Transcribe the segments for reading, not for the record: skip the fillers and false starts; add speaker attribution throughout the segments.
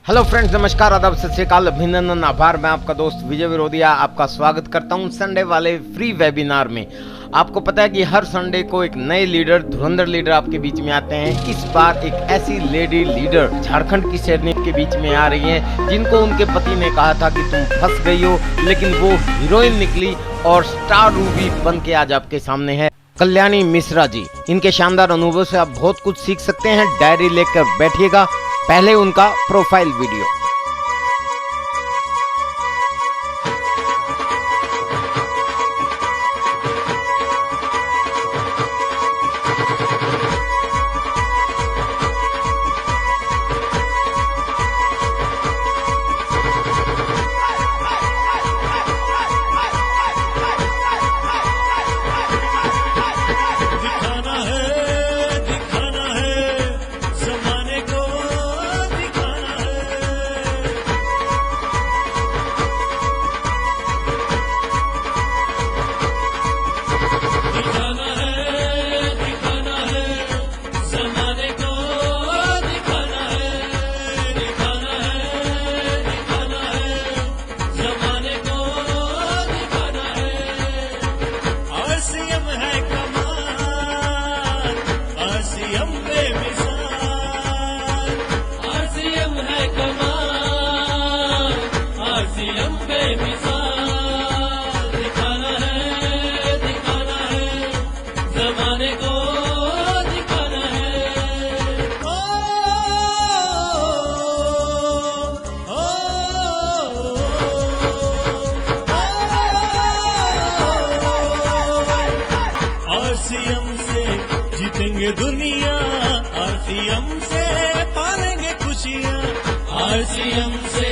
Speaker 1: Hello friends, नमस्कार, आदाब, सत श्री अकाल, अभिनंदन, आभार। मैं आपका दोस्त विजय विरोधिया आपका स्वागत करता हूं संडे वाले फ्री वेबिनार में। आपको पता है कि हर संडे को एक नए लीडर, धुरंधर लीडर आपके बीच में आते हैं। इस बार एक ऐसी लेडी लीडर झारखंड की शेरनी के बीच में आ रही हैं जिनको उनके पति ने कहा था कि तुम फंस गई हो, लेकिन वो हीरोइन निकली और स्टार रूबी बन के आज आपके सामने है। कल्याणी मिश्रा जी, इनके शानदार अनुभव से आप बहुत कुछ सीख सकते हैं। डायरी लेकर बैठिएगा। पहले उनका प्रोफाइल वीडियो।
Speaker 2: आरसीएम से जीतेंगे दुनिया, आरसीएम से पालेंगे खुशियाँ, आरसीएम से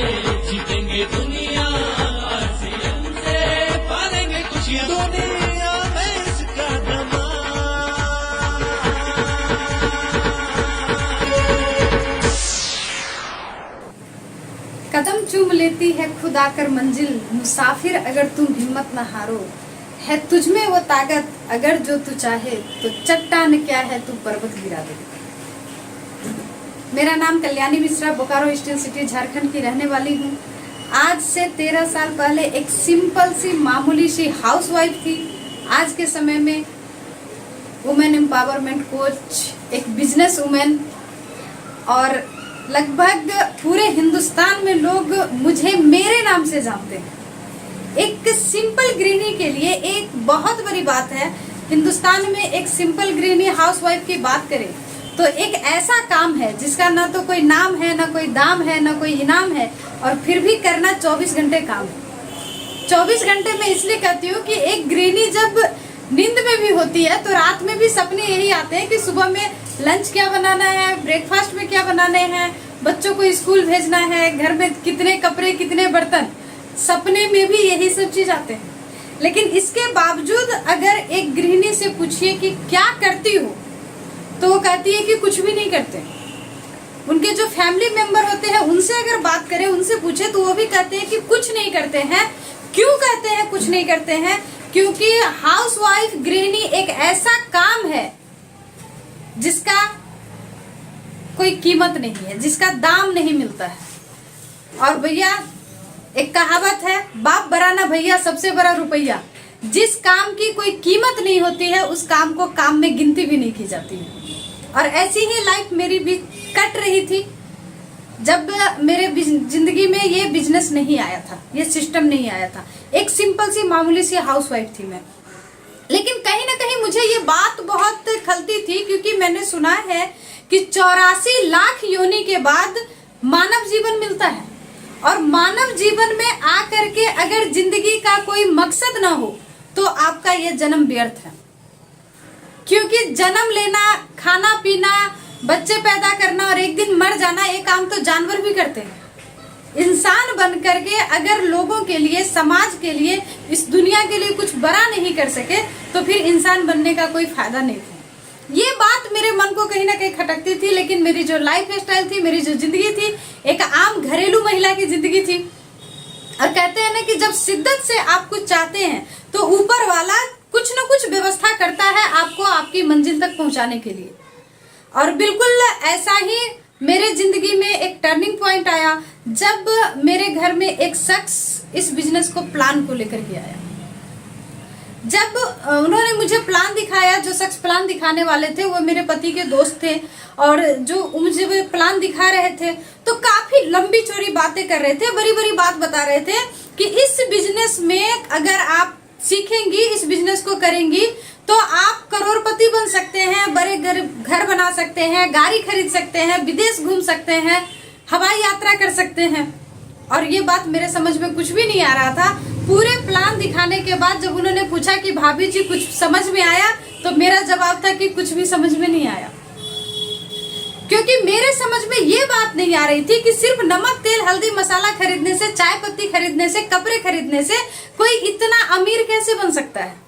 Speaker 2: जीतेंगे दुनिया, आरसीएम से पालेंगे खुशियाँ। दुनिया में इसका
Speaker 3: कदम चूम लेती है खुद आकर मंजिल, मुसाफिर अगर तुम हिम्मत न हारो, है तुझमें वो ताकत अगर जो तू चाहे, तो चट्टान क्या है तू पर्वत गिरा दे। मेरा नाम कल्याणी मिश्रा, बोकारो स्टील सिटी झारखंड की रहने वाली हूँ। आज से 13 साल पहले एक सिंपल सी मामूली सी हाउसवाइफ थी। आज के समय में वुमेन एम्पावरमेंट कोच, एक बिजनेस वुमेन, और लगभग पूरे हिंदुस्तान में लोग मुझे मेरे नाम से जानते हैं। एक सिंपल गृहिणी के लिए एक बहुत बड़ी बात है। हिंदुस्तान में एक सिंपल गृहिणी हाउसवाइफ की बात करें तो एक ऐसा काम है जिसका ना तो कोई नाम है, ना कोई दाम है, ना कोई इनाम है, और फिर भी करना 24 घंटे काम है। 24 घंटे में इसलिए कहती हूँ कि एक गृहिणी जब नींद में भी होती है तो रात में भी सपने यही आते हैं कि सुबह में लंच क्या बनाना है, ब्रेकफास्ट में क्या बनाने हैं, बच्चों को स्कूल भेजना है, घर में कितने कपड़े, कितने बर्तन, सपने में भी यही सब चीज आते हैं। लेकिन इसके बावजूद अगर एक गृहिणी से पूछिए कि क्या करती हो, तो वो कहती है कि कुछ भी नहीं करते। उनके जो फैमिली मेंबर होते हैं उनसे अगर बात करें, उनसे पूछे, तो वो भी कहते हैं कि कुछ नहीं करते हैं। क्यों कहते हैं कुछ नहीं करते हैं? क्योंकि हाउसवाइफ गृहिणी एक ऐसा काम है जिसका कोई कीमत नहीं है, जिसका दाम नहीं मिलता है। और भैया, एक कहावत है, बाप बड़ा ना भैया, सबसे बड़ा रुपया। जिस काम की कोई कीमत नहीं होती है उस काम को काम में गिनती भी नहीं की जाती है। और ऐसी ही लाइफ मेरी भी कट रही थी जब मेरे जिंदगी में ये बिजनेस नहीं आया था, ये सिस्टम नहीं आया था। एक सिंपल सी मामूली सी हाउसवाइफ थी मैं। लेकिन कहीं ना कहीं मुझे ये बात बहुत खलती थी, क्योंकि मैंने सुना है कि 84 लाख योनि के बाद मानव जीवन मिलता है, और मानव जीवन में आकर के अगर जिंदगी का कोई मकसद ना हो तो आपका ये जन्म व्यर्थ है। क्योंकि जन्म लेना, खाना पीना, बच्चे पैदा करना और एक दिन मर जाना, ये काम तो जानवर भी करते हैं। इंसान बन करके अगर लोगों के लिए, समाज के लिए, इस दुनिया के लिए कुछ बड़ा नहीं कर सके तो फिर इंसान बनने का कोई फायदा नहीं था। ये बात मेरे मन को कहीं ना कहीं खटकती थी। लेकिन मेरी जो लाइफ स्टाइल थी, मेरी जो जिंदगी थी, एक आम घरेलू महिला की जिंदगी थी। और कहते हैं ना कि जब शिद्दत से आप कुछ चाहते हैं तो ऊपर वाला कुछ न कुछ व्यवस्था करता है आपको आपकी मंजिल तक पहुंचाने के लिए। और बिल्कुल ऐसा ही मेरे जिंदगी में एक टर्निंग पॉइंट आया जब मेरे घर में एक शख्स इस बिजनेस को प्लान को लेकर के आया। जब उन्होंने मुझे प्लान दिखाया, जो शख्स प्लान दिखाने वाले थे वो मेरे पति के दोस्त थे, और जो मुझे वे प्लान दिखा रहे थे तो काफी लंबी चौड़ी बातें कर रहे थे, बड़ी बड़ी बात बता रहे थे कि इस बिजनेस में अगर आप सीखेंगी, इस बिजनेस को करेंगी तो आप करोड़पति बन सकते हैं, बड़े घर बना सकते हैं, गाड़ी खरीद सकते हैं, विदेश घूम सकते हैं, हवाई यात्रा कर सकते हैं। और ये बात मेरे समझ में कुछ भी नहीं आ रहा था। पूरे प्लान दिखाने के बाद जब उन्होंने पूछा कि भाभी जी कुछ समझ में आया, तो मेरा जवाब था कि कुछ भी समझ में नहीं आया, क्योंकि मेरे समझ में ये बात नहीं आ रही थी कि सिर्फ नमक, तेल, हल्दी, मसाला खरीदने से, चाय पत्ती खरीदने से, कपड़े खरीदने से कोई इतना अमीर कैसे बन सकता है।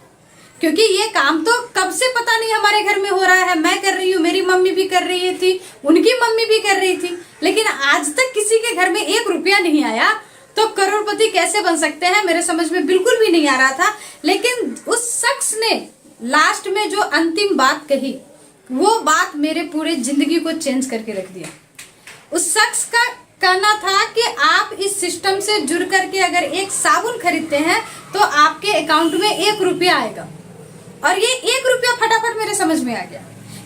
Speaker 3: क्योंकि ये काम तो कब से पता नहीं हमारे घर में हो रहा है, मैं कर रही हूँ, मेरी मम्मी भी कर रही थी, उनकी मम्मी भी कर रही थी, लेकिन आज तक किसी के घर में 1 रुपया नहीं आया। तो करोड़पति कैसे बन सकते हैं, मेरे समझ में बिल्कुल भी नहीं आ रहा था। लेकिन उस शख्स ने लास्ट में जो अंतिम बात कही, वो बात मेरे पूरे जिंदगी को चेंज करके रख दिया। उस शख्स का कहना था कि आप इस सिस्टम से जुड़ करके अगर एक साबुन खरीदते हैं तो आपके अकाउंट में 1 रुपया आएगा। और ये 1 रुपया फटाफट मेरे समझ में आ गया,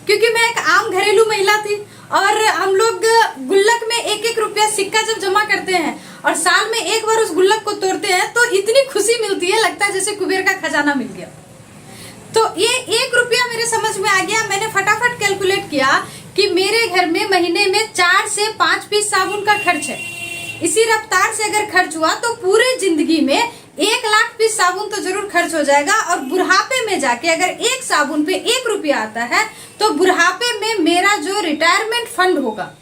Speaker 3: क्योंकि मैं एक आम घरेलू महिला थी और हम लोग गुल्लक में 1-1 रुपया सिक्का जब जमा करते हैं और साल में एक बार उस गुल्लक को तोड़ते हैं तो इतनी खुशी मिलती है, लगता है जैसे कुबेर का खजाना मिल गया। तो ये 1 रुपया मेरे समझ में आ गया। मैंने फटाफट कैलकुलेट किया कि मेरे घर में महीने में 4 से 5 पीस साबुन का खर्च है। इसी रफ्तार से अगर खर्च हुआ तो पूरे जिंदगी में 1 लाख पीस साबुन तो जरूर खर्च हो जाएगा। और बुढ़ापे में जाके अगर एक साबुन पे 1 रुपया आता है तो बुढ़ापे में मेरा जो रिटायरमेंट फंड होगा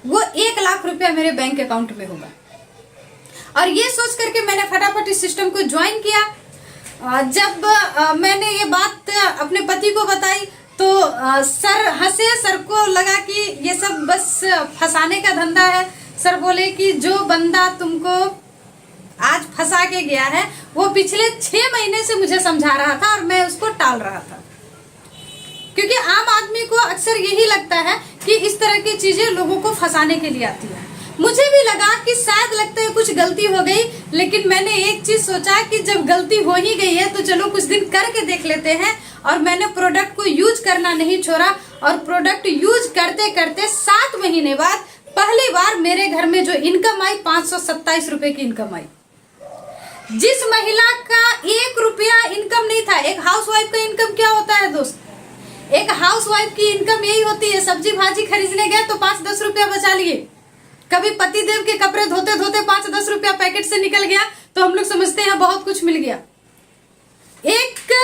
Speaker 3: वो 1 लाख रुपया मेरे बैंक अकाउंट में होगा। और ये सोच करके मैंने फटाफट इस सिस्टम को ज्वाइन किया। जब मैंने ये बात अपने पति को बताई तो सर हंसे, सर को लगा कि ये सब बस फंसाने का धंधा है। सर बोले कि जो बंदा तुमको आज फंसा के गया है वो पिछले 6 महीने से मुझे समझा रहा था और मैं उसको टाल रहा था, क्योंकि आम आदमी को अक्सर यही लगता है कि इस तरह की चीजें लोगों को फंसाने के लिए आती है। मुझे भी लगा कि शायद लगता है कुछ गलती हो गई, लेकिन मैंने एक चीज सोचा कि जब गलती हो ही गई है तो चलो कुछ दिन करके देख लेते हैं। और मैंने प्रोडक्ट को यूज करना नहीं छोड़ा और प्रोडक्ट यूज करते करते 7 महीने बाद पहली बार मेरे घर में जो इनकम आई 527 रुपए की इनकम आई। जिस महिला का 1 रुपया इनकम नहीं था, एक हाउसवाइफ का इनकम क्या होता है दोस्त? एक हाउसवाइफ की इनकम यही होती है, सब्जी भाजी खरीदने गए तो 5-10 रुपया बचा लिए। कभी पति देव के कपड़े धोते धोते 5-10 रुपया पैकेट से निकल गया तो हम लोग समझते हैं बहुत कुछ मिल गया। एक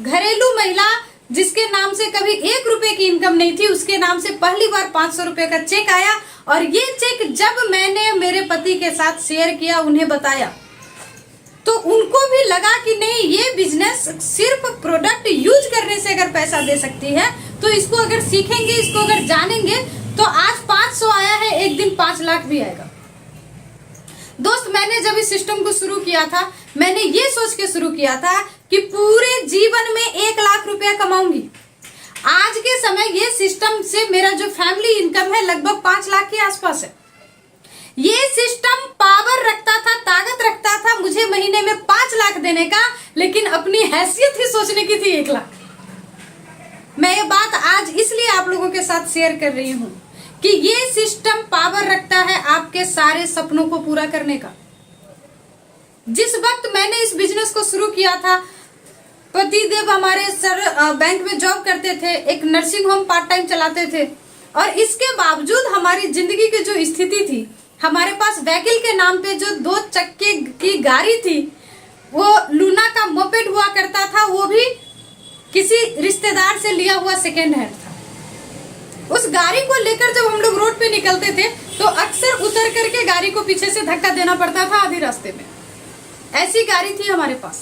Speaker 3: घरेलू महिला जिसके नाम से कभी 1 रुपए की इनकम नहीं थी, उसके नाम से पहली बार 500 रुपए का चेक आया। और ये चेक जब मैंने मेरे पति के साथ शेयर किया, उन्हें बताया, तो उनको भी लगा कि नहीं, ये बिजनेस सिर्फ प्रोडक्ट यूज करने से अगर पैसा दे सकती है तो इसको अगर सीखेंगे, इसको अगर जानेंगे तो आज 500 आया है, एक दिन 5 लाख भी आएगा। दोस्त, मैंने जब इस सिस्टम को शुरू किया था, मैंने ये सोच के शुरू किया था कि पूरे जीवन में 1 लाख रुपया कमाऊंगी। आज के समय ये सिस्टम से मेरा जो फैमिली इनकम है लगभग 5 लाख के आसपास है। ये सिस्टम पावर रखता था, ताकत रखता था मुझे महीने में 5 लाख देने का, लेकिन अपनी हैसियत ही सोचने की थी 1 लाख। मैं ये बात आज इसलिए आप लोगों के साथ शेयर कर रही हूं कि ये सिस्टम पावर रखता है आपके सारे सपनों को पूरा करने का। जिस वक्त मैंने इस बिजनेस को शुरू किया था, पति देव हमारे सर बैंक में जॉब करते थे, एक नर्सिंग होम पार्ट टाइम चलाते थे, और इसके बावजूद हमारी जिंदगी की जो स्थिति थी, हमारे पास व्हीकल के नाम पे जो 2 चक्के की गाड़ी थी, वो लूना का मोपेड हुआ करता था, वो भी किसी रिश्तेदार से लिया हुआ सेकेंड हैंड था। उस गाड़ी को लेकर जब हम लोग रोड पे निकलते थे तो अक्सर उतर करके गाड़ी को पीछे से धक्का देना पड़ता था आधे रास्ते में। ऐसी गाड़ी थी हमारे पास।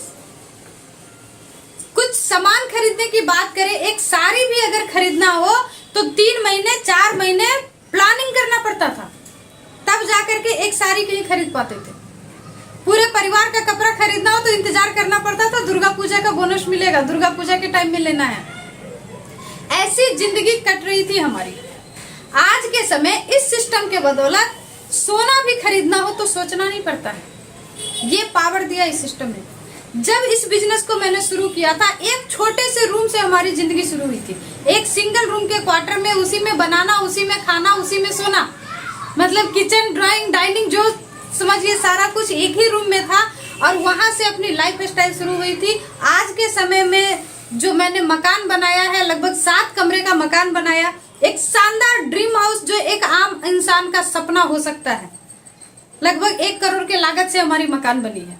Speaker 3: कुछ सामान खरीदने की बात करें, एक साड़ी भी अगर खरीदना हो तो 3 महीने 4 महीने प्लानिंग करना पड़ता था, तब जाकर के एक साड़ी कहीं खरीद पाते थे। पूरे परिवार का कपड़ा खरीदना हो तो इंतजार करना पड़ता था, दुर्गा पूजा का बोनस मिलेगा, दुर्गा पूजा के टाइम में लेना है। ऐसी जिंदगी कट रही थी हमारी। आज के समय इस सिस्टम के बदौलत सोना भी खरीदना हो तो सोचना नहीं पड़ता है। ये पावर दिया इस सिस्टम ने। जब इस बिजनेस को मैंने शुरू किया था, एक छोटे से रूम से हमारी जिंदगी शुरू हुई थी। एक सिंगल रूम के क्वार्टर में, उसी में बनाना, उसी में खाना, उसी में सोना, मतलब किचन, ड्राइंग, डाइनिंग, जो समझिए सारा कुछ एक ही रूम में था। और वहां से अपनी लाइफ स्टाइल शुरू हुई थी। आज के समय में जो मैंने मकान बनाया है, लगभग 7 कमरे का मकान बनाया, एक शानदार ड्रीम हाउस जो एक आम इंसान का सपना हो सकता है। लगभग 1 करोड़ के लागत से हमारी मकान बनी है।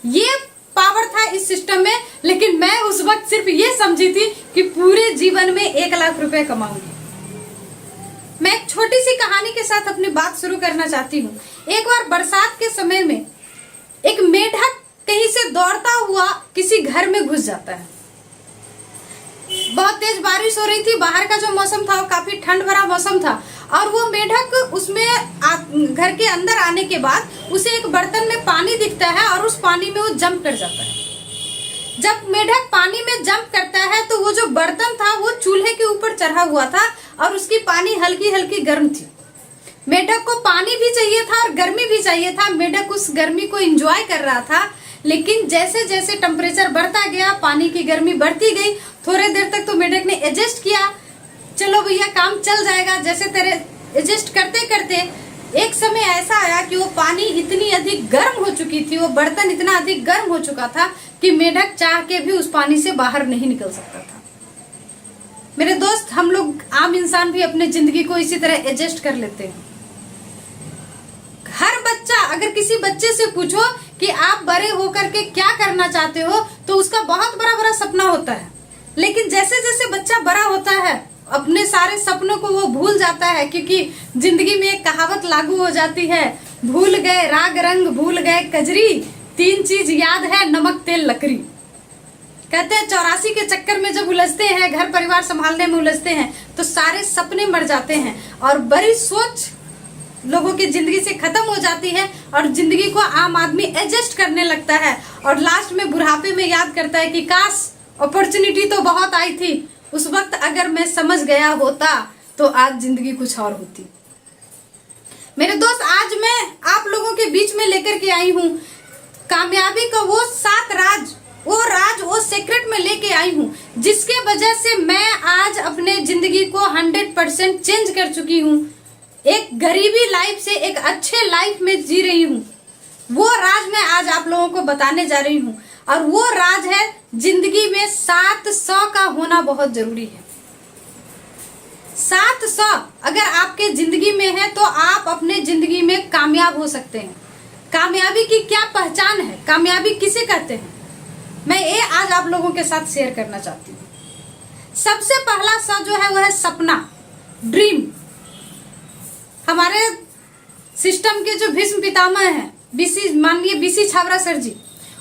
Speaker 3: ये पावर था इस सिस्टम में। लेकिन मैं उस वक्त सिर्फ ये समझी थी कि पूरे जीवन में 1 लाख रुपए कमाऊंगी। मैं एक छोटी सी कहानी के साथ अपनी बात शुरू करना चाहती हूँ। एक बार बरसात के समय में एक मेढक कहीं से दौड़ता हुआ किसी घर में घुस जाता है। बहुत तेज बारिश हो रही थी, बाहर का जो मौसम था वो काफी ठंड भरा मौसम था। और वो मेढक उसमें घर के अंदर आने के बाद उसे एक बर्तन में पानी दिखता है और उस पानी में वो जंप कर जाता है। जब मेढक पानी में जंप करता है तो वो जो बर्तन था वो चूल्हे के ऊपर चढ़ा हुआ था और उसकी पानी हल्की हल्की गर्म थी। मेढक को पानी भी चाहिए था और गर्मी भी चाहिए था। मेढक उस गर्मी को एंजॉय कर रहा था। लेकिन जैसे जैसे टेम्परेचर बढ़ता गया, पानी की गर्मी बढ़ती गई। थोड़े देर तक तो मेढक ने एडजस्ट किया, चलो भैया काम चल जाएगा जैसे तेरे। एडजस्ट करते करते एक समय ऐसा आया कि वो पानी इतनी अधिक गर्म हो चुकी थी, वो बर्तन इतना अधिक गर्म हो चुका था कि मेढक चाह के भी उस पानी से बाहर नहीं निकल सकता था। मेरे दोस्त, हम लोग आम इंसान भी अपने जिंदगी को इसी तरह एडजस्ट कर लेते हैं। हर बच्चा, अगर किसी बच्चे से पूछो कि आप बड़े होकर के क्या करना चाहते हो, तो उसका बहुत बड़ा बड़ा सपना होता है। लेकिन जैसे जैसे बच्चा बड़ा होता है, अपने सारे सपनों को वो भूल जाता है। क्योंकि जिंदगी में एक कहावत लागू हो जाती है, भूल गए राग रंग, भूल गए कजरी, 3 चीज याद है, नमक तेल लकड़ी। कहते हैं 84 के चक्कर में जब उलझते हैं, घर परिवार संभालने में उलझते हैं, तो सारे सपने मर जाते हैं और बड़ी सोच लोगों की जिंदगी से खत्म हो जाती है और जिंदगी को आम आदमी एडजस्ट करने लगता है। और लास्ट में बुढ़ापे में याद करता है कि काश अपॉर्चुनिटी तो बहुत आई थी, उस वक्त अगर मैं समझ गया होता तो आज जिंदगी कुछ और होती। मेरे दोस्त, आज मैं आप लोगों के बीच में लेकर के आई हूँ कामयाबी का वो 7 राज, वो सीक्रेट में लेके आई हूँ, जिसके वजह से मैं आज अपने जिंदगी को 100% चेंज कर चुकी हूँ। एक गरीबी लाइफ से एक अच्छे लाइफ में जी रही हूँ। वो राज मैं आज आप लोगों को बताने जा रही हूँ। और वो राज है, जिंदगी में 700 का होना बहुत जरूरी है। 700 अगर आपके जिंदगी में है तो आप अपने जिंदगी में कामयाब हो सकते हैं। कामयाबी की क्या पहचान है, कामयाबी किसे कहते हैं, मैं ये आज आप लोगों के साथ शेयर करना चाहती हूँ। सबसे पहला स जो है वो है सपना, ड्रीम। हमारे सिस्टम के जो भीष्म पितामह हैं, माननीय बीसी छाबड़ा सर जी,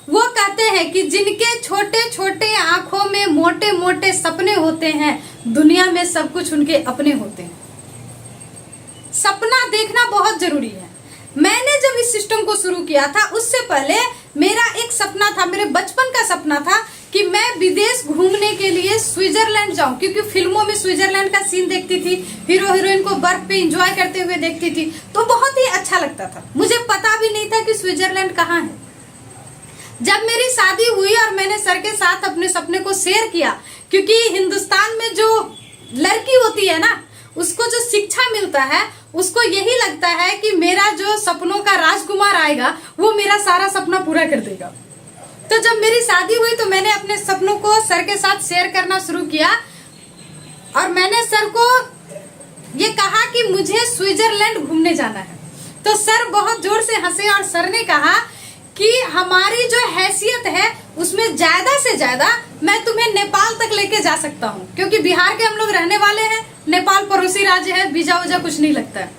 Speaker 3: वो कहते हैं कि जिनके छोटे छोटे आंखों में मोटे मोटे सपने होते हैं, दुनिया में सब कुछ उनके अपने होते हैं। सपना देखना बहुत जरूरी है। मैंने जब इस सिस्टम को शुरू किया था, उससे पहले मेरा एक सपना था, मेरे बचपन का सपना था कि मैं विदेश घूमने के लिए स्विट्जरलैंड जाऊं। क्योंकि फिल्मों में स्विट्जरलैंड का सीन देखती थी, हीरो हीरोइन को बर्फ पे एंजॉय करते हुए देखती थी, तो बहुत ही अच्छा लगता था। मुझे पता भी नहीं था कि स्विट्जरलैंड कहाँ है। जब मेरी शादी हुई और मैंने सर के साथ अपने सपने को शेयर किया, क्योंकि हिंदुस्तान में जो लड़की होती है ना, उसको जो शिक्षा मिलता है, उसको यही लगता है कि मेरा जो सपनों का राजकुमार आएगा वो मेरा सारा सपना पूरा कर देगा। तो जब मेरी शादी हुई तो मैंने अपने सपनों को सर के साथ शेयर करना शुरू किया और मैंने सर को ये कहा कि मुझे स्विट्जरलैंड घूमने जाना है। तो सर बहुत जोर से हंसे और सर ने कहा कि हमारी जो हैसियत है उसमें ज्यादा से ज्यादा मैं तुम्हें नेपाल तक लेके जा सकता हूँ, क्योंकि बिहार के हम लोग रहने वाले हैं, नेपाल पड़ोसी राज्य है, वीजा वूजा कुछ नहीं लगता है।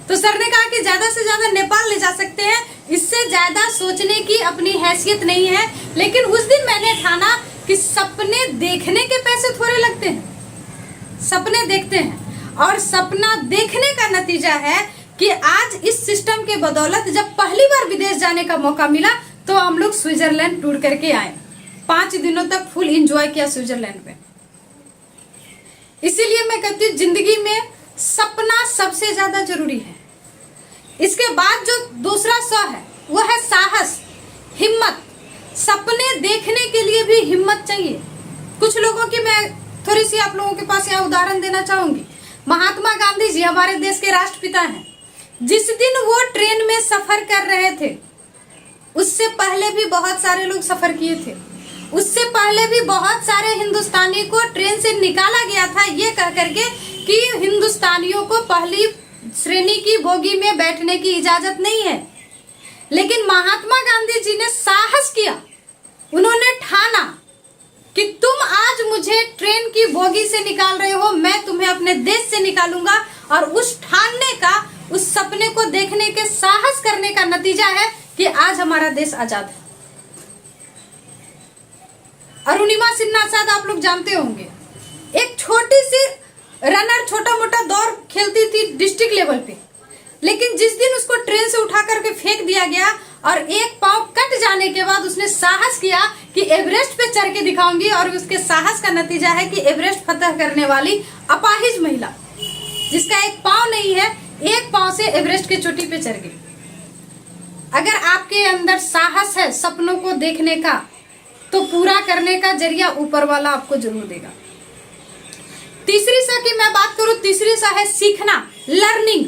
Speaker 3: तो सर ने कहा कि ज्यादा से ज्यादा नेपाल ले जा सकते हैं, इससे ज्यादा सोचने की अपनी हैसियत नहीं है। लेकिन उस दिन मैंने ठाना कि सपने देखने के पैसे थोड़े लगते हैं, सपने देखते हैं। और सपना देखने का नतीजा है कि आज इस सिस्टम के बदौलत जब पहली बार विदेश जाने का मौका मिला तो हम लोग स्विट्जरलैंड टूर करके आए। 5 दिनों तक फुल एंजॉय किया स्विट्जरलैंड में। इसीलिए मैं कहती हूँ जिंदगी में सपना सबसे ज्यादा जरूरी है। इसके बाद जो दूसरा स है वो है साहस, हिम्मत। सपने देखने के लिए भी हिम्मत चाहिए। कुछ लोगों की मैं थोड़ी सी आप लोगों के पास यहाँ उदाहरण देना चाहूंगी। महात्मा गांधी जी हमारे देश के राष्ट्रपिता हैं। जिस दिन वो ट्रेन में सफर कर रहे थे, उससे पहले भी बहुत सारे लोग सफर किए थे। उससे पहले भी बहुत सारे हिंदुस्तानी को ट्रेन से निकाला गया था ये कह करके कि हिंदुस्तानियों को पहली श्रेणी की बोगी में बैठने की इजाजत नहीं है। लेकिन महात्मा गांधी जी ने साहस किया, उन्होंने ठाना कि तुम आज मुझे ट्रेन की बोगी से निकाल रहे हो, मैं तुम्हें अपने देश से निकालूंगा। और उस ठानने का, उस सपने को देखने के साहस करने का नतीजा है कि आज हमारा देश आजाद है। अरुणिमा सिन्हा शायद आप लोग जानते होंगे, एक छोटी सी रनर, छोटा मोटा दौड़ खेलती थी डिस्ट्रिक्ट लेवल पे। लेकिन जिस दिन उसको ट्रेन से उठा करके फेंक दिया गया और एक पांव कट जाने के बाद उसने साहस किया कि एवरेस्ट पे चढ़ के दिखाऊंगी, और उसके साहस का नतीजा है कि एवरेस्ट फतह करने वाली अपाहिज महिला, जिसका एक पांव नहीं है, एक पांव से एवरेस्ट की चोटी पे चढ़ गई। अगर आपके अंदर साहस है सपनों को देखने का, तो पूरा करने का जरिया ऊपर वाला आपको जरूर देगा। तीसरी सा की मैं बात करूं, तीसरी सा है सीखना, लर्निंग।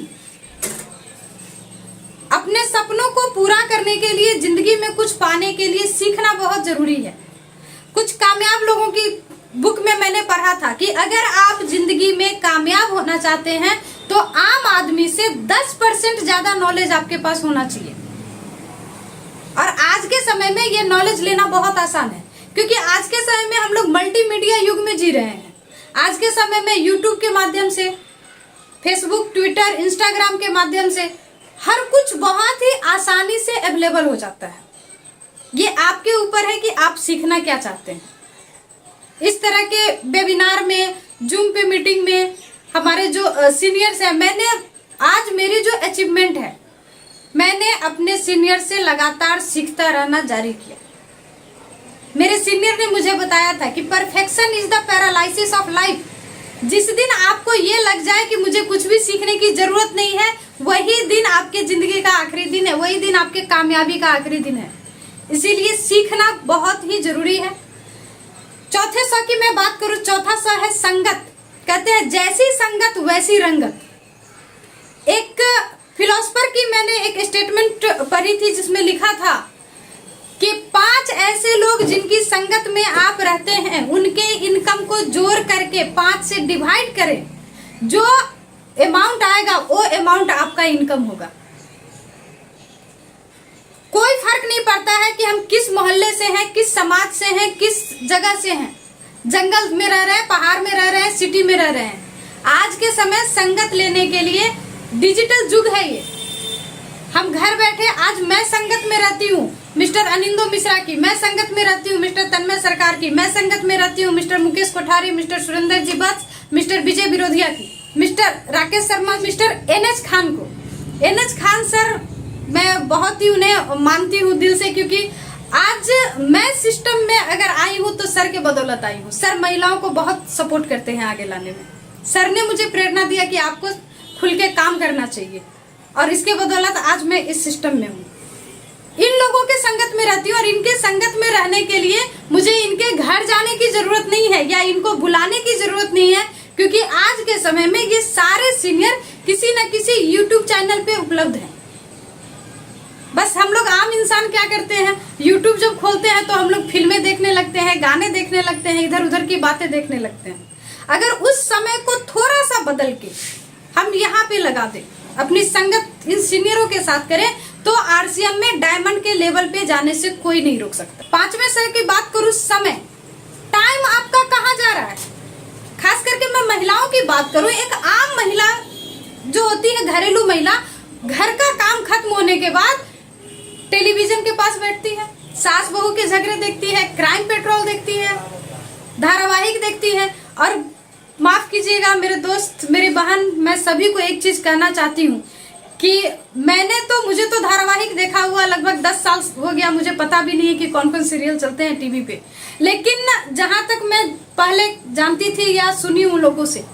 Speaker 3: अपने सपनों को पूरा करने के लिए, जिंदगी में कुछ पाने के लिए सीखना बहुत जरूरी है। कुछ कामयाब लोगों की बुक में मैंने पढ़ा था कि अगर आप जिंदगी में कामयाब होना चाहते हैं तो आम आदमी से 10% ज्यादा नॉलेज आपके पास होना चाहिए। और आज के समय में ये नॉलेज लेना बहुत आसान है, क्योंकि आज के समय में हम लोग मल्टीमीडिया युग में जी रहे हैं। आज के समय में यूट्यूब के माध्यम से, फेसबुक, ट्विटर, इंस्टाग्राम के माध्यम से हर कुछ बहुत ही आसानी से अवेलेबल हो जाता है। ये आपके ऊपर है कि आप सीखना क्या चाहते हैं। इस तरह के वेबिनार में, जूम पे मीटिंग में हमारे जो सीनियर्स हैं, मैंने आज मेरी जो अचीवमेंट है, मैंने अपने सीनियर से लगातार सीखता रहना जारी किया। मेरे सीनियर ने मुझे बताया था कि perfection is the paralysis of life. जिस दिन आपको ये लग जाए कि मुझे कुछ भी सीखने की जरूरत नहीं है, वही दिन आपके जिंदगी का आखिरी दिन है, वही दिन आपके कामयाबी का आखिरी दिन है। इसीलिए सीखना बहुत ही जरूरी है। चौथे स की मैं बात करूं, चौथा स है संगत। कहते हैं जैसी संगत वैसी रंगत। एक फिलोसफर की मैंने एक स्टेटमेंट पढ़ी थी जिसमें लिखा था कि 5 ऐसे लोग जिनकी संगत में आप रहते हैं, उनके इनकम को जोड़ करके 5 से डिवाइड करें, जो अमाउंट आएगा वो अमाउंट आपका इनकम होगा। कोई फर्क नहीं पड़ता है कि हम किस मोहल्ले से हैं, किस समाज से हैं, किस जगह से हैं, जंगल में रह रहे हैं, पहाड़ में रह रहे हैं, सिटी में रह रहे हैं। आज के समय संगत लेने के लिए डिजिटल युग है ये। हम घर बैठे, आज मैं संगत में रहती हूँ मिस्टर अनिंदो मिश्रा की, मैं संगत में रहती हूँ मिस्टर तन्मय सरकार की, मैं संगत में रहती हूँ मिस्टर मुकेश कोठारी, मिस्टर सुरेंद्र जी बत्स, मिस्टर विजय बिरोधिया की, mister Rakesh Sharma, mister NH Khan को। NH खान सर, मैं बहुत ही उन्हें मानती हूँ दिल से, क्योंकि आज मैं सिस्टम में अगर आई हूँ तो सर के बदौलत आई हूँ। सर महिलाओं को बहुत सपोर्ट करते हैं आगे लाने में। सर ने मुझे प्रेरणा दिया कि आपको खुल के काम करना चाहिए, और इसके बदौलत आज मैं इस सिस्टम में हूँ। इन लोगों के संगत में रहती हूँ, और इनके संगत में रहने के लिए मुझे इनके घर जाने की जरूरत नहीं है या इनको बुलाने की जरूरत नहीं है, क्योंकि आज के समय में ये सारे सीनियर किसी न किसी यूट्यूब चैनल पे उपलब्ध हैं। बस हम लोग आम इंसान क्या करते हैं, यूट्यूब जब खोलते हैं तो हम लोग फिल्में देखने लगते हैं, गाने देखने लगते हैं, इधर उधर की बातें देखने लगते हैं। अगर उस समय को थोड़ा सा बदल के हम यहाँ पे लगा दें, अपनी संगत इन सीनियरों के साथ करें, तो RCM में डायमंड के लेवल पे जाने से कोई नहीं रोक सकता। 5वें सर की बात करूं, समय, टाइम आपका कहाँ जा रहा है। खास करके मैं महिलाओं की बात करूं, एक आम महिला जो होती है, घरेलू महिला, घर का काम खत्म होने के बाद टेलीविजन के पास बैठती है, सास बहू के झगड़े देखती है, क्राइम पेट्रोल देखती है, धारावाहिक देखती है। और माफ कीजिएगा मेरे दोस्त, मेरी बहन, मैं सभी को एक चीज कहना चाहती हूँ कि मुझे तो धारावाहिक देखा हुआ लगभग 10 साल हो गया, मुझे पता भी नहीं है कि कौन कौन सीरियल चलते हैं टीवी पे। लेकिन जहां तक मैं पहले जानती थी या सुनी हूँ लोगों से,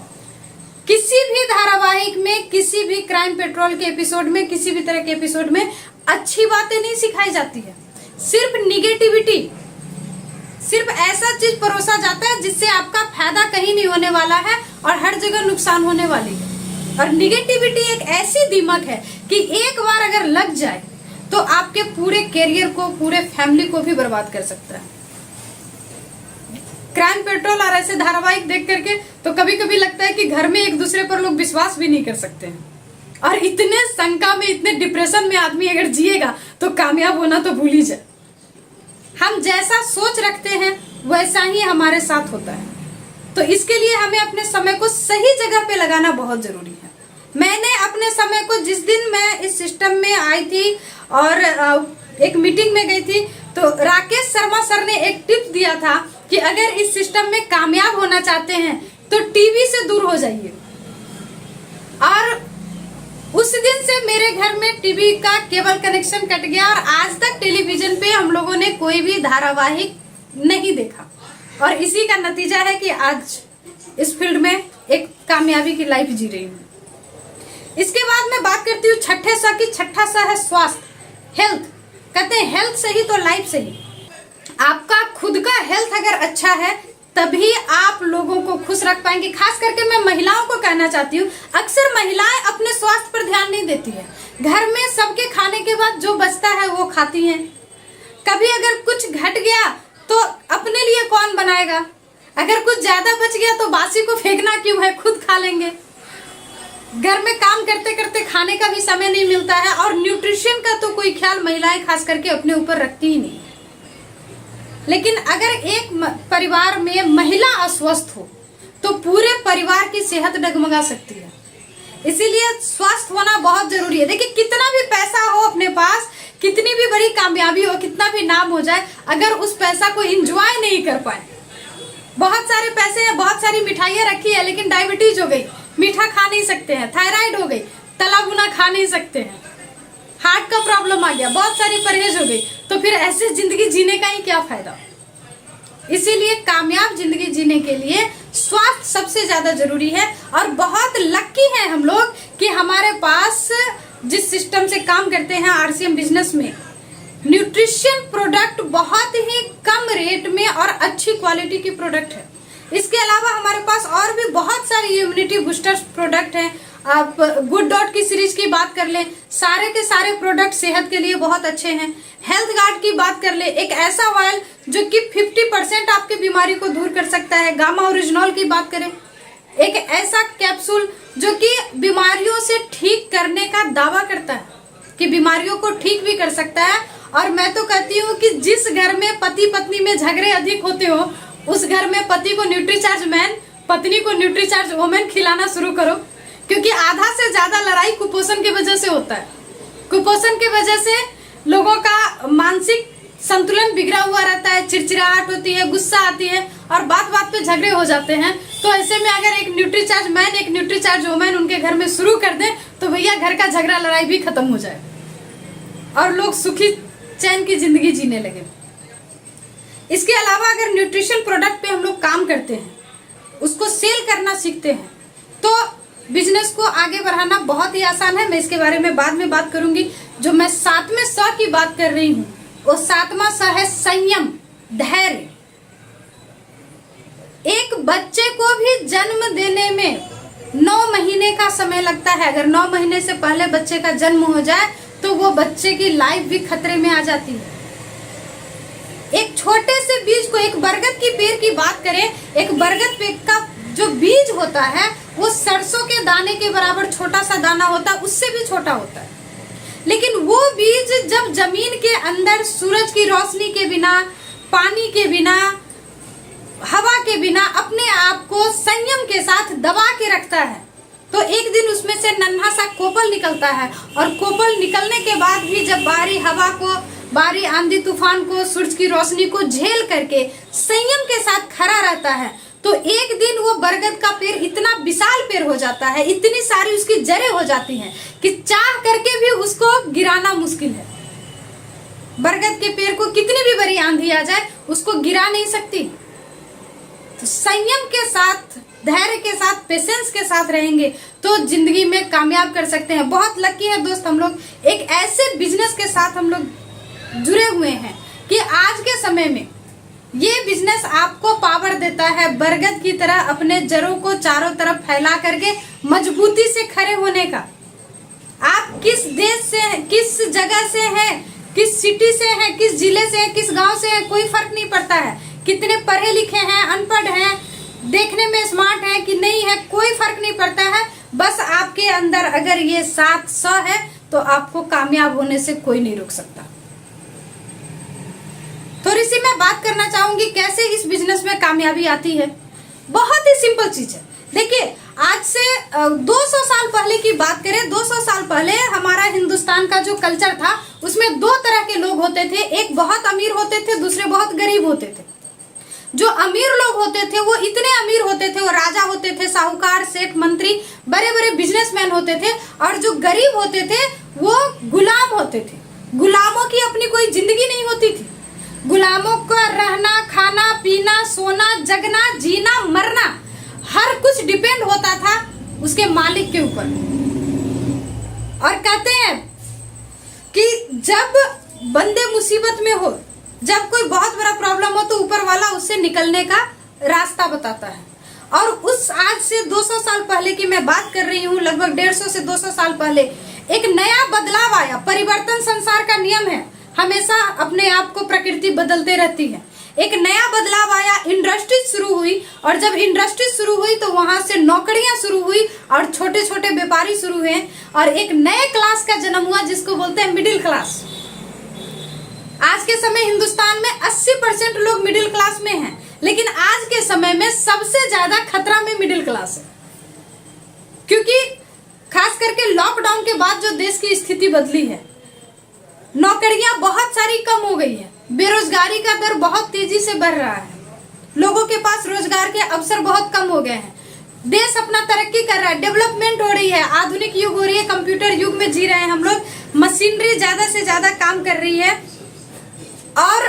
Speaker 3: किसी भी धारावाहिक में, किसी भी क्राइम पेट्रोल के एपिसोड में, किसी भी तरह के एपिसोड में अच्छी बातें नहीं सिखाई जाती है, सिर्फ निगेटिविटी, सिर्फ ऐसा चीज परोसा जाता है जिससे आपका फायदा कहीं नहीं होने वाला है और हर जगह नुकसान होने वाली है। और निगेटिविटी एक ऐसी दीमक है कि एक बार अगर लग जाए तो आपके पूरे कैरियर को, पूरे फैमिली को भी बर्बाद कर सकता है। क्राइम पेट्रोल और ऐसे धारावाहिक देख करके तो कभी कभी लगता है कि घर में एक दूसरे पर लोग विश्वास भी नहीं कर सकते हैं। और इतने शंका में, इतने डिप्रेशन में आदमी अगर जिएगा तो कामयाब होना तो भूल ही जाए। हम जैसा सोच रखते हैं वैसा ही हमारे साथ होता है। तो इसके लिए हमें अपने समय को सही जगह पे लगाना बहुत जरूरी है। मैंने अपने समय को, जिस दिन मैं इस सिस्टम में आई थी और एक मीटिंग में गई थी, तो राकेश शर्मा सर ने एक टिप्स दिया था कि अगर इस सिस्टम में कामयाब होना चाहते हैं तो टीवी से दूर हो जाइए। और उस दिन से मेरे घर में टीवी का केबल कनेक्शन कट गया और आज तक टेलीविजन पे हम लोगों ने कोई भी धारावाहिक नहीं देखा। और इसी का नतीजा है कि आज इस फील्ड में एक कामयाबी की लाइफ जी रही हूँ। इसके बाद मैं बात करती हूँ छठे सा की। छठा सा है स्वास्थ्य, हेल्थ। कहते हैं हेल्थ सही तो लाइफ सही। आपका खुद का हेल्थ अगर अच्छा है तभी आप लोगों को खुश रख पाएंगे। खास करके मैं महिलाओं को कहना चाहती हूँ, अक्सर महिलाएं अपने स्वास्थ्य पर ध्यान नहीं देती है। घर में सबके खाने के बाद जो बचता है वो खाती हैं। कभी अगर कुछ घट गया तो अपने लिए कौन बनाएगा? अगर कुछ ज्यादा बच गया तो बासी को फेंकना क्यों है, खुद खा लेंगे। घर में काम करते करते खाने का भी समय नहीं मिलता है और न्यूट्रिशन का तो कोई ख्याल महिलाएं खास करके अपने ऊपर रखती ही नहीं। लेकिन अगर एक परिवार में महिला अस्वस्थ हो तो पूरे परिवार की सेहत डगमगा सकती है। इसीलिए स्वास्थ्य होना बहुत जरूरी है। देखिए, कितना भी पैसा हो अपने पास, कितनी भी बड़ी कामयाबी हो, कितना भी नाम हो जाए, अगर उस पैसा को एंजॉय नहीं कर पाए, बहुत सारे पैसे हैं, बहुत सारी मिठाइयाँ रखी है, लेकिन डायबिटीज हो गई, मीठा खा नहीं सकते हैं, थायराइड हो गई, तला भुना खा नहीं सकते हैं, हार्ट का प्रॉब्लम आ गया, बहुत सारी परहेज हो गई, तो फिर ऐसे जिंदगी जीने का ही क्या फायदा। इसीलिए कामयाब जिंदगी जीने के लिए स्वास्थ्य सबसे ज्यादा जरूरी है। और बहुत लकी हैं हम लोग कि हमारे पास जिस सिस्टम से काम करते हैं आरसीएम बिजनेस में, न्यूट्रिशन प्रोडक्ट बहुत ही कम रेट में और अच्छी क्वालिटी की प्रोडक्ट है। इसके अलावा हमारे पास और भी बहुत सारे इम्यूनिटी बूस्टर्स प्रोडक्ट हैं। आप गुड डॉट की सीरीज की बात कर लें, सारे के सारे प्रोडक्ट सेहत के लिए बहुत अच्छे हैं। हेल्थ गार्ड की बात कर ले, एक ऐसा ऑयल जो कि 50% आपकी बीमारी को दूर कर सकता है। गामा ओरिजिनल की बात करें, एक ऐसा कैप्सूल जो कि बीमारियों से ठीक करने का दावा करता है कि बीमारियों को ठीक भी कर सकता है। और मैं तो कहती हूँ कि जिस घर में पति पत्नी में झगड़े अधिक होते हो, उस घर में पति को न्यूट्रीचार्ज मैन, पत्नी को न्यूट्रीचार्ज वोमेन खिलाना शुरू करो, क्योंकि आधा से ज्यादा लड़ाई कुपोषण की वजह से होता है। कुपोषण की वजह से लोगों का मानसिक संतुलन बिगड़ा हुआ रहता है, चिड़चिड़ाहट होती है, गुस्सा आती है और बात बात पे झगड़े हो जाते हैं। तो ऐसे में अगर एक न्यूट्रीचार्ज मैन, एक न्यूट्रीचार्ज वोमेन उनके घर में शुरू कर दें तो भैया घर का झगड़ा लड़ाई भी खत्म हो जाए और लोग सुखी चैन की जिंदगी जीने लगे। इसके अलावा अगर न्यूट्रिशन प्रोडक्ट पे हम लोग काम करते हैं, उसको सेल करना सीखते हैं, तो बिजनेस को आगे बढ़ाना बहुत ही आसान है। मैं इसके बारे में बाद में बात करूंगी। जो मैं 7वें स की बात कर रही हूँ, वो 7वां स है संयम, धैर्य। एक बच्चे को भी जन्म देने में 9 महीने का समय लगता है। अगर 9 महीने से पहले बच्चे का जन्म हो जाए तो वो बच्चे की लाइफ भी खतरे में आ जाती है। एक छोटे से बीज को, एक बरगद की पेड़ की बात करें, एक बरगद पेड़ का जो बीज होता है वो सरसों के दाने के बराबर छोटा सा दाना होता है, उससे भी छोटा होता है। लेकिन वो बीज जब जमीन के अंदर सूरज की रोशनी के बिना, पानी के बिना, हवा के बिना अपने आप को संयम के साथ दबा के रखता है, तो एक दिन उसमें से नन्हा सा कोपल निकलता है। और कोपल निकलने के बाद भी जब बाहरी हवा को, बाहरी आंधी तूफान को, सूरज की रोशनी को झेल करके संयम के साथ खड़ा रहता है, तो एक दिन वो बरगद का पेड़ इतना विशाल पेड़ हो जाता है, इतनी सारी उसकी जड़ें हो जाती हैं कि चाह करके भी उसको गिराना मुश्किल है। बरगद के पेड़ को कितनी भी बड़ी आंधी आ जाए उसको गिरा नहीं सकती। संयम के साथ, धैर्य के साथ, पेशेंस के साथ रहेंगे तो जिंदगी में कामयाब कर सकते हैं। बहुत लकी है दोस्त, हम लोग एक ऐसे बिजनेस के साथ हम लोग जुड़े हुए हैं कि आज के समय में ये बिजनेस आपको पावर देता है बरगद की तरह अपने जड़ों को चारों तरफ फैला करके मजबूती से खड़े होने का। आप किस देश से हैं, किस जगह से हैं, किस सिटी से हैं, किस जिले से हैं, किस गांव से हैं, कोई फर्क नहीं पड़ता है। कितने पढ़े लिखे हैं, अनपढ़ हैं, देखने में स्मार्ट हैं कि नहीं है, कोई फर्क नहीं पड़ता है। बस आपके अंदर अगर ये 700 है तो आपको कामयाब होने से कोई नहीं रोक सकता। थोड़ी सी मैं बात करना चाहूंगी कैसे इस बिजनेस में कामयाबी आती है। बहुत ही सिंपल चीज है। देखिए, आज से 200 साल पहले की बात करें, 200 साल पहले हमारा हिंदुस्तान का जो कल्चर था उसमें दो तरह के लोग होते थे। एक बहुत अमीर होते थे, दूसरे बहुत गरीब होते थे। जो अमीर लोग होते थे वो इतने अमीर होते थे, वो राजा होते थे, साहूकार, सेठ, मंत्री, बड़े बड़े बिजनेसमैन होते थे। और जो गरीब होते थे वो गुलाम होते थे। गुलामों की अपनी कोई जिंदगी नहीं होती थी। गुलामों का रहना, खाना, पीना, सोना, जगना, जीना, मरना, हर कुछ डिपेंड होता था उसके मालिक के ऊपर। और कहते हैं कि जब बंदे मुसीबत में हो, जब कोई बहुत बड़ा प्रॉब्लम हो तो ऊपर वाला उससे निकलने का रास्ता बताता है। और उस आज से 200 साल पहले की मैं बात कर रही हूँ, लगभग 150 से 200 साल पहले एक नया बदलाव आया। परिवर्तन संसार का नियम है, हमेशा अपने आप को प्रकृति बदलते रहती है। एक नया बदलाव आया, इंडस्ट्री शुरू हुई। और जब इंडस्ट्री शुरू हुई तो वहां से नौकरियां शुरू हुई और छोटे छोटे व्यापारी शुरू हुए और एक नए क्लास का जन्म हुआ जिसको बोलते हैं मिडिल क्लास। आज के समय हिंदुस्तान में 80% लोग मिडिल क्लास में हैं, लेकिन आज के समय में सबसे ज्यादा खतरा में मिडिल क्लास है। क्योंकि खास करके लॉकडाउन के बाद जो देश की स्थिति बदली है, नौकरियां बहुत सारी कम हो गई है, बेरोजगारी का दर बहुत तेजी से बढ़ रहा है, लोगों के पास रोजगार के अवसर बहुत कम हो गए हैं, देश अपना तरक्की कर रहा है, डेवलपमेंट हो रही है, आधुनिक युग हो रही है, कंप्यूटर युग में जी रहे हैं हम लोग, मशीनरी ज्यादा से ज्यादा काम कर रही है। और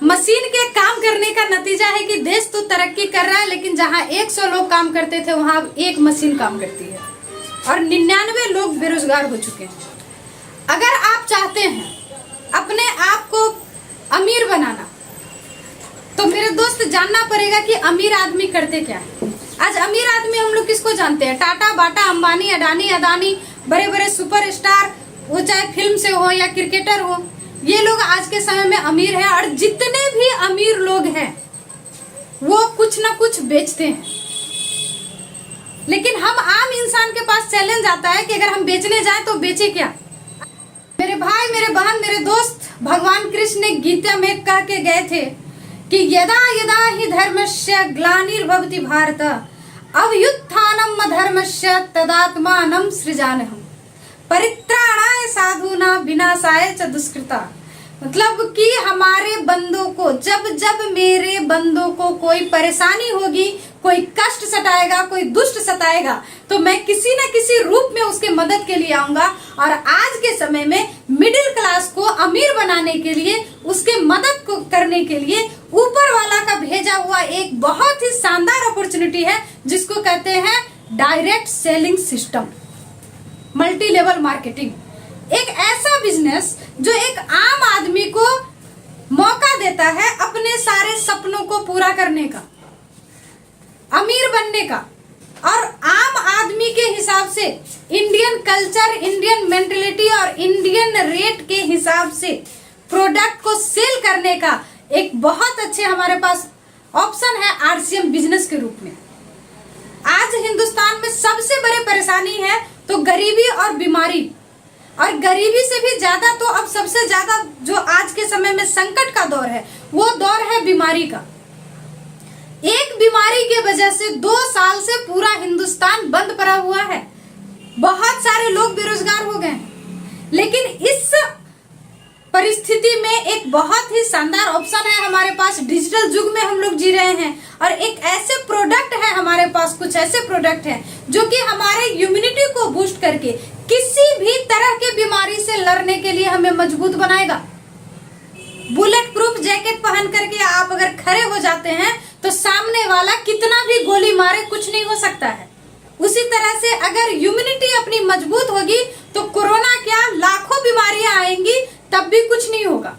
Speaker 3: मशीन के काम करने का नतीजा है कि देश तो तरक्की कर रहा है, लेकिन जहां 100 लोग काम करते थे वहां एक मशीन काम करती है और 99 लोग बेरोजगार हो चुके हैं। अगर आप चाहते हैं अपने आप को अमीर बनाना तो मेरे दोस्त जानना पड़ेगा कि अमीर आदमी करते क्या है। आज अमीर आदमी हम लोग किसको जानते हैं? टाटा, बाटा, अंबानी, अडानी, अदानी, बड़े बड़े सुपरस्टार, वो चाहे फिल्म से हो या क्रिकेटर हो, ये लोग आज के समय में अमीर हैं। और जितने भी अमीर लोग हैं वो कुछ ना कुछ बेचते हैं। लेकिन हम आम इंसान के पास चैलेंज आता है कि अगर हम बेचने जाएं तो बेचे क्या? मेरे भाई, मेरे बहन, मेरे दोस्त, भगवान कृष्ण ने गीता में कह के गए थे कि यदा यदा ही धर्मस्य ग्लानिर्भवति भारत अभ्युत्थानम् अधर्मस्य तदात्मानं सृजाम्यहम् परित्राणाय साधूनां विनाशाय च दुष्कृता। मतलब कि हमारे बंदों को, जब जब मेरे बंदों को कोई परेशानी होगी, कोई कष्ट सताएगा, कोई दुष्ट सताएगा, तो मैं किसी न किसी रूप में उसके मदद के लिए आऊंगा। और आज के समय में मिडिल क्लास को अमीर बनाने के लिए, उसके मदद को करने के लिए ऊपर वाला का भेजा हुआ एक बहुत ही शानदार अपॉर्चुनिटी है जिसको कहते हैं direct selling system, multi level marketing. एक ऐसा बिजनेस जो एक आम आदमी को मौका देता है अपने सारे सपनों को पूरा करने का, अमीर बनने का, और आम आदमी के हिसाब से इंडियन कल्चर, इंडियन मेंटेलिटी और इंडियन रेट के हिसाब से प्रोडक्ट को सेल करने का एक बहुत अच्छे हमारे पास ऑप्शन है आरसीएम बिजनेस के रूप में। आज हिंदुस्तान में सबसे बड़ी परेशानी है तो गरीबी और बीमारी, और गरीबी से भी ज्यादा तो अब सबसे ज्यादा जो आज के समय में संकट का दौर है वो दौर है बीमारी का। एक बीमारी के वजह से 2 साल से पूरा हिंदुस्तान बंद पड़ा हुआ है, बहुत सारे लोग बेरोजगार हो गए हैं। लेकिन इस परिस्थिति में एक बहुत ही शानदार ऑप्शन है हमारे पास। डिजिटल युग में हम लोग जी रहे हैं और एक ऐसे प्रोडक्ट है हमारे पास, कुछ ऐसे प्रोडक्ट हैं जो कि हमारे इम्यूनिटी को बूस्ट करके किसी भी तरह के बीमारी से लड़ने के लिए हमें मजबूत बनाएगा। बुलेट प्रूफ जैकेट पहन करके आप अगर खड़े हो जाते हैं तो सामने वाला कितना भी गोली मारे कुछ नहीं हो सकता है। उसी तरह से अगर इम्यूनिटी अपनी मजबूत होगी तो कोरोना क्या लाखों बीमारियां आएंगी तब भी कुछ नहीं होगा।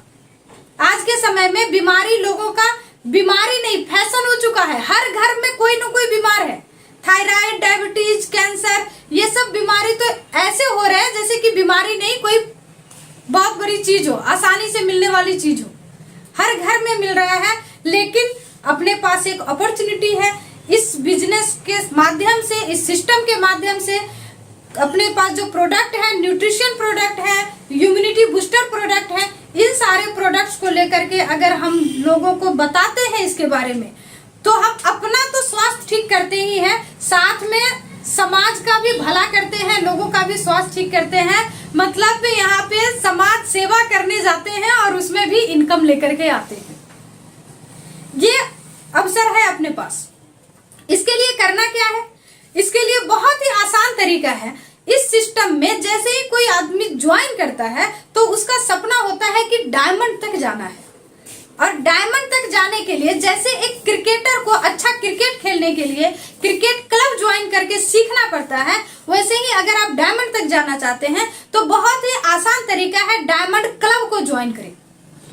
Speaker 3: आज के समय में बीमारी लोगों का बीमारी नहीं फैशन हो चुका है। हर घर में कोई न कोई बीमार है। थायराइड, डायबिटीज, कैंसर, ये सब बीमारी तो ऐसे हो रहे हैं जैसे कि बीमारी नहीं कोई बहुत बड़ी चीज हो, आसानी से मिलने वाली चीज हो। हर घर में मिल रहा है, लेकिन अपने पास एक अपॉर्चुनिटी है। इस बिजनेस के माध्यम से, इस सिस्टम के माध्यम से अपने पास जो प्रोडक्ट है, न्यूट्रिशन प्रोडक्ट है, इम्यूनिटी बूस्टर प्रोडक्ट है, इन सारे प्रोडक्ट्स को लेकर के अगर हम लोगों को बताते हैं इसके बारे में, तो हम अपना तो स्वास्थ्य ठीक करते ही हैं, साथ में समाज का भी भला करते हैं, लोगों का भी स्वास्थ्य ठीक करते हैं। मतलब यहाँ पे समाज सेवा करने जाते हैं और उसमें भी इनकम लेकर के आते हैं। ये अवसर है अपने पास। इसके लिए करना क्या है? इसके लिए बहुत ही आसान तरीका है। इस सिस्टम में जैसे ही कोई आदमी ज्वाइन करता है तो उसका सपना होता है कि डायमंड तक जाना है। और डायमंड तक जाने के लिए जैसे एक क्रिकेटर को अच्छा क्रिकेट खेलने के लिए क्रिकेट क्लब ज्वाइन करके सीखना पड़ता है, वैसे ही अगर आप डायमंड तक जाना चाहते हैं तो बहुत ही आसान तरीका है, डायमंड क्लब को ज्वाइन करें।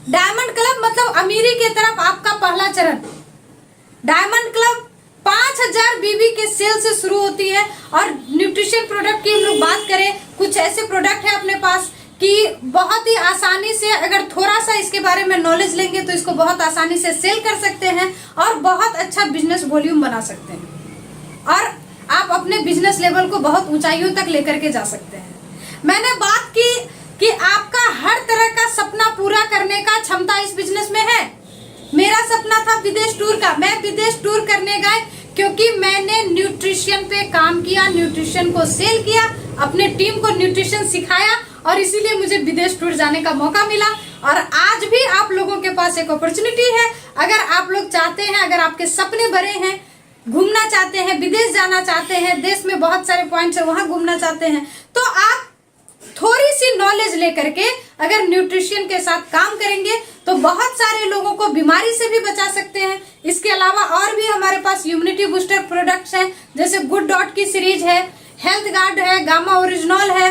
Speaker 3: डायमंड क्लब मतलब अमीरी की तरफ आपका पहला चरण। डायमंड क्लब 5000 बीबी के सेल से शुरू होती है। और न्यूट्रिशन प्रोडक्ट की हम लोग बात करें, कुछ ऐसे प्रोडक्ट है अपने पास कि बहुत ही आसानी से अगर थोड़ा सा इसके बारे में नॉलेज लेंगे तो इसको बहुत आसानी से सेल कर सकते हैं और बहुत अच्छा बिजनेस वॉल्यूम बना सकते हैं और आप अपने बिजनेस लेवल को बहुत ऊंचाइयों तक लेकर के जा सकते हैं। मैंने बात की कि आपका हर तरह का सपना पूरा करने का क्षमता इस बिजनेस में है। मेरा सपना था विदेश टूर का। मैं विदेश टूर करने गए क्योंकि मैंने न्यूट्रिशन पे काम किया, न्यूट्रिशन को सेल किया, अपने टीम को न्यूट्रिशन सिखाया और इसीलिए मुझे विदेश टूर जाने का मौका मिला। और आज भी आप लोगों के पास एक अपॉर्चुनिटी है। अगर आप लोग चाहते हैं, अगर आपके सपने बड़े हैं, घूमना चाहते हैं, विदेश जाना चाहते हैं, देश में बहुत सारे पॉइंट्स है वहां घूमना चाहते हैं, तो आप थोड़ी सी नॉलेज लेकर के अगर न्यूट्रिशन के साथ काम करेंगे तो बहुत सारे लोगों को बीमारी से भी बचा सकते हैं। इसके अलावा और भी हमारे पास इम्यूनिटी बूस्टर प्रोडक्ट्स हैं, जैसे गुड डॉट की सीरीज है, हेल्थ गार्ड है, गामा ओरिजिनल है।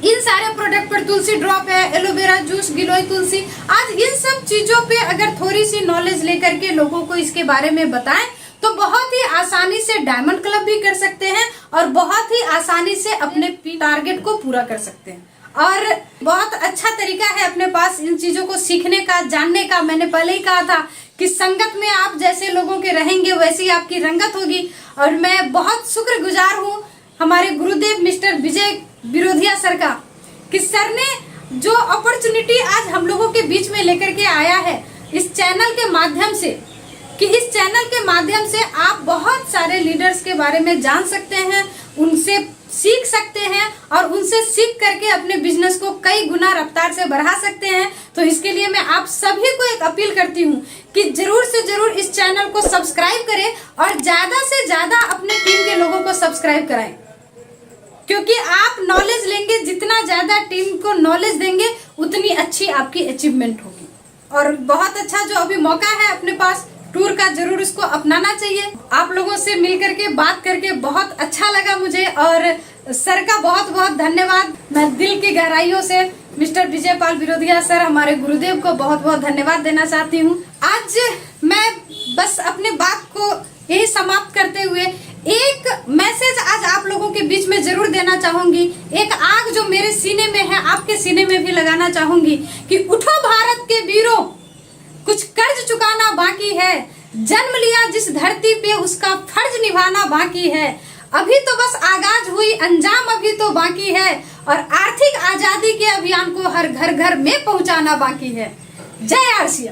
Speaker 3: इन सारे प्रोडक्ट पर तुलसी ड्रॉप है, एलोवेरा जूस, गिलोय तुलसी। आज इन सब चीजों पे अगर थोड़ी सी नॉलेज लेकर के लोगों को इसके बारे में बताएं तो बहुत ही आसानी से डायमंड क्लब भी कर सकते हैं और बहुत ही आसानी से अपने टारगेट को पूरा कर सकते हैं। और बहुत अच्छा तरीका है अपने पास इन चीजों को सीखने का, जानने का। मैंने पहले ही कहा था कि संगत में आप जैसे लोगों के रहेंगे वैसी आपकी रंगत होगी। और मैं बहुत शुक्रगुजार हूँ हमारे गुरुदेव मिस्टर विजय बिरोधिया सर का, कि सर ने जो अपॉर्चुनिटी आज हम लोगों के बीच में लेकर के आया है इस चैनल के माध्यम से, कि इस चैनल के माध्यम से आप बहुत सारे लीडर्स के बारे में जान सकते हैं, उनसे सीख सकते हैं और उनसे सीख करके अपने बिजनेस को कई गुना रफ्तार से बढ़ा सकते हैं। तो इसके लिए मैं आप सभी को एक अपील करती हूँ कि जरूर से जरूर इस चैनल को सब्सक्राइब करें और ज्यादा से ज्यादा अपने टीम के लोगों को सब्सक्राइब कराएं, क्योंकि आप नॉलेज लेंगे, जितना ज्यादा टीम को नॉलेज देंगे उतनी अच्छी आपकी अचीवमेंट होगी। और बहुत अच्छा जो अभी मौका है अपने पास टूर का, जरूर इसको अपनाना चाहिए। आप लोगों से मिल करके बात करके बहुत अच्छा लगा मुझे और सर का बहुत बहुत धन्यवाद। मैं दिल की गहराइयों से मिस्टर विजय पाल बिरोधिया सर, हमारे गुरुदेव को बहुत बहुत धन्यवाद देना चाहती हूँ। आज मैं बस अपने बात को यही समाप्त करते हुए एक मैसेज आज आप लोगों के बीच में जरूर देना चाहूंगी। एक आग जो मेरे सीने में है आपके सीने में भी लगाना चाहूंगी कि उठो भारत के वीरों, कुछ कर्ज चुकाना बाकी है, जन्म लिया जिस धरती पे उसका फर्ज निभाना बाकी है, अभी तो बस आगाज हुई, अंजाम अभी तो बाकी है, और आर्थिक आजादी के अभियान को हर घर घर में पहुंचाना बाकी है। जय आरसीएम।